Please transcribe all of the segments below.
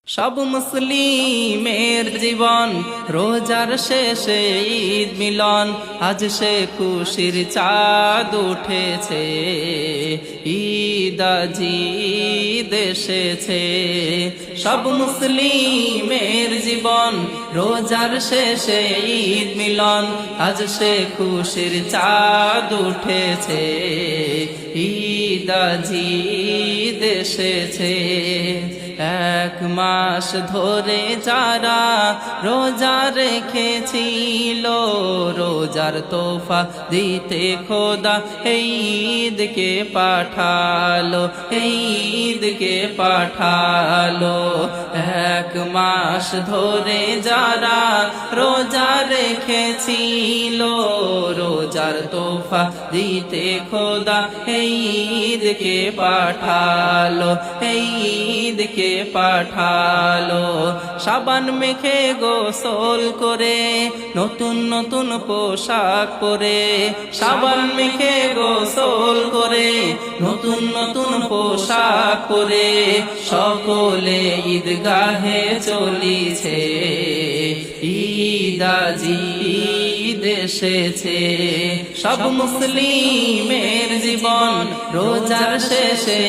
সব মুসলিমের জীবন রোজার শেষে ঈদ মিলন, আজ সে খুশির চাঁদ উঠেছে, ঈদ আজি ঈদ এসেছে। সব মুসলিমের জীবন রোজার শেষে ঈদ মিলন, আজ সে খুশির চাঁদ উঠেছে, ঈদ আজি ঈদ এসেছে। এক মাস ধরে যারা রোজা রেখেছিল, রোজার তোফা দিতে খোদা এই ঈদকে পাঠালো, এই ঈদকে পাঠালো। এক মাস ধরে যারা রোজা রেখেছিল, রোজার তোফা দিতে খোদা এই ঈদকে পাঠালো, এই ঈদকে পাঠালো। সাবান মেখে গোসল করে, নতুন নতুন পোশাক পরে, সাবান মেখে গোসল করে, নতুন নতুন পোশাক পরে, সকলে ঈদগাহে চলিছে, ঈদ আজি ঈদ এসেছে। সব মুসলিমের জীবন রোজার শেষে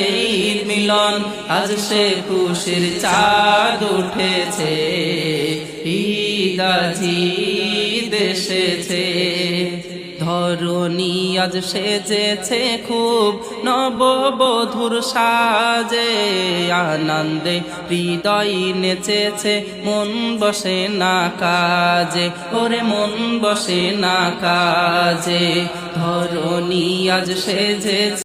ঈদ মিলন, আজ সে খুশির চাঁদ উঠেছে, ঈদ আজি ঈদ এসেছে। ধরণী আজ সেজেছে খুব নববধূর সাজে, আনন্দে হৃদয় নেচেছে, মন বসে না কাজে, ওরে মন বসে না কাজে। ধরণী আজ সেজেছে